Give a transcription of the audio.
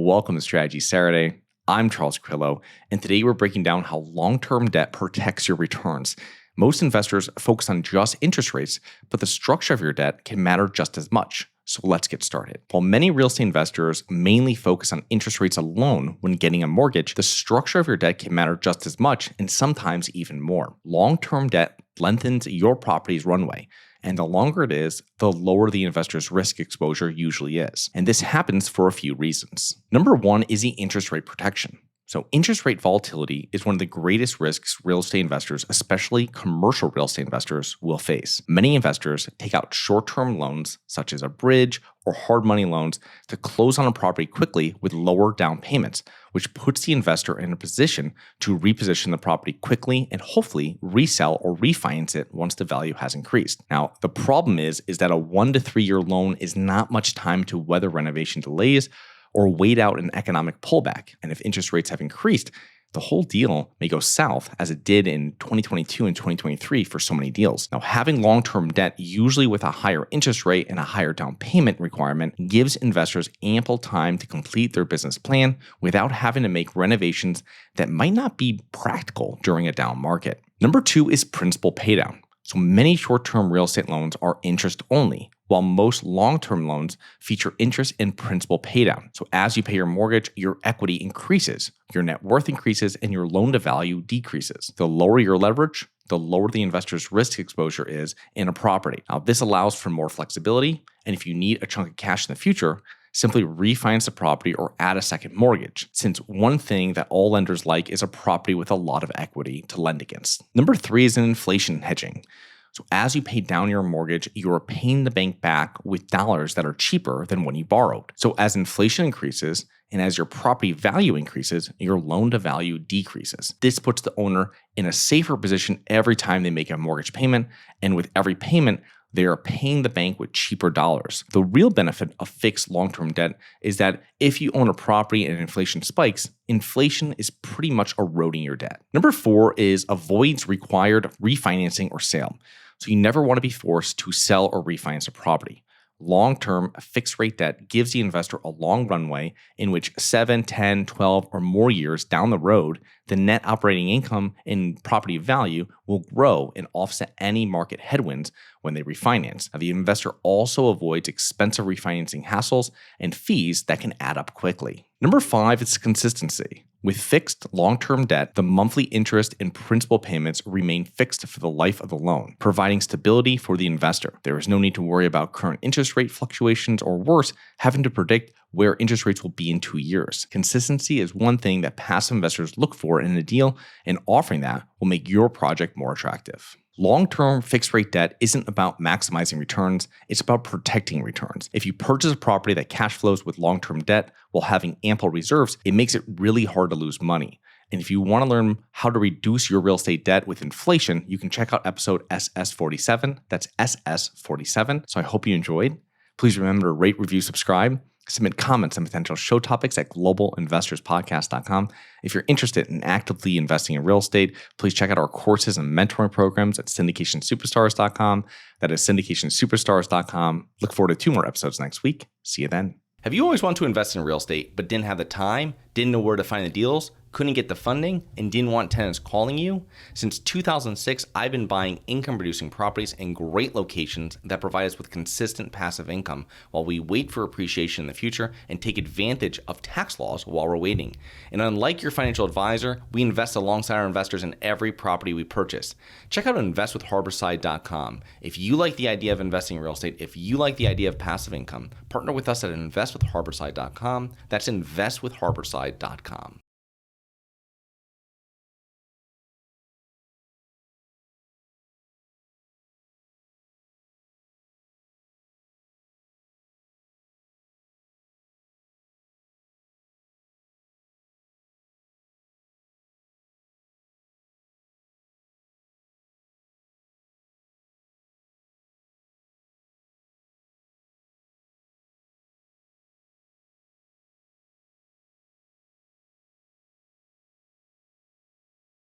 Welcome to Strategy Saturday. I'm Charles Carillo, and today we're breaking down how long-term debt protects your returns. Most investors focus on just interest rates, but the structure of your debt can matter just as much. So let's get started. While many real estate investors mainly focus on interest rates alone when getting a mortgage, the structure of your debt can matter just as much and sometimes even more. Long-term debt lengthens your property's runway. And the longer it is, the lower the investor's risk exposure usually is. And this happens for a few reasons. Number one is the interest rate protection. So interest rate volatility is one of the greatest risks real estate investors, especially commercial real estate investors, will face. Many investors take out short-term loans, such as a bridge or hard money loans, to close on a property quickly with lower down payments, which puts the investor in a position to reposition the property quickly and hopefully resell or refinance it once the value has increased. Now, the problem is that a 1 to 3 year loan is not much time to weather renovation delays or wait out an economic pullback. And if interest rates have increased, the whole deal may go south as it did in 2022 and 2023 for so many deals. Now, having long-term debt, usually with a higher interest rate and a higher down payment requirement, gives investors ample time to complete their business plan without having to make renovations that might not be practical during a down market. Number two is principal paydown. So many short-term real estate loans are interest only, while most long-term loans feature interest and principal paydown. So as you pay your mortgage, your equity increases, your net worth increases, and your loan-to-value decreases. The lower your leverage, the lower the investor's risk exposure is in a property. Now, this allows for more flexibility, and if you need a chunk of cash in the future, simply refinance the property or add a second mortgage, since one thing that all lenders like is a property with a lot of equity to lend against. Number three is inflation hedging. So as you pay down your mortgage, you are paying the bank back with dollars that are cheaper than when you borrowed. So as inflation increases and as your property value increases, your loan to value decreases. This puts the owner in a safer position every time they make a mortgage payment, and with every payment, they are paying the bank with cheaper dollars. The real benefit of fixed long-term debt is that if you own a property and inflation spikes, inflation is pretty much eroding your debt. Number four is avoids required refinancing or sale. So you never want to be forced to sell or refinance a property. Long-term fixed rate debt gives the investor a long runway in which 7, 10, 12, or more years down the road, the net operating income and property value will grow and offset any market headwinds when they refinance. Now, the investor also avoids expensive refinancing hassles and fees that can add up quickly. Number five is consistency. With fixed long-term debt, the monthly interest and principal payments remain fixed for the life of the loan, providing stability for the investor. There is no need to worry about current interest rate fluctuations or worse, having to predict where interest rates will be in 2 years. Consistency is one thing that passive investors look for in a deal, and offering that will make your project more attractive. Long-term fixed-rate debt isn't about maximizing returns, it's about protecting returns. If you purchase a property that cash flows with long-term debt while having ample reserves, it makes it really hard to lose money. And if you want to learn how to reduce your real estate debt with inflation, you can check out episode SS47. That's SS47. So I hope you enjoyed. Please remember to rate, review, subscribe. Submit comments on potential show topics at globalinvestorspodcast.com. If you're interested in actively investing in real estate, please check out our courses and mentoring programs at syndicationsuperstars.com. That is syndicationsuperstars.com. Look forward to 2 more episodes next week. See you then. Have you always wanted to invest in real estate but didn't have the time, didn't know where to find the deals, couldn't get the funding, and didn't want tenants calling you? Since 2006, I've been buying income-producing properties in great locations that provide us with consistent passive income while we wait for appreciation in the future and take advantage of tax laws while we're waiting. And unlike your financial advisor, we invest alongside our investors in every property we purchase. Check out investwithharborside.com. If you like the idea of investing in real estate, if you like the idea of passive income, partner with us at investwithharborside.com. That's investwithharborside.com.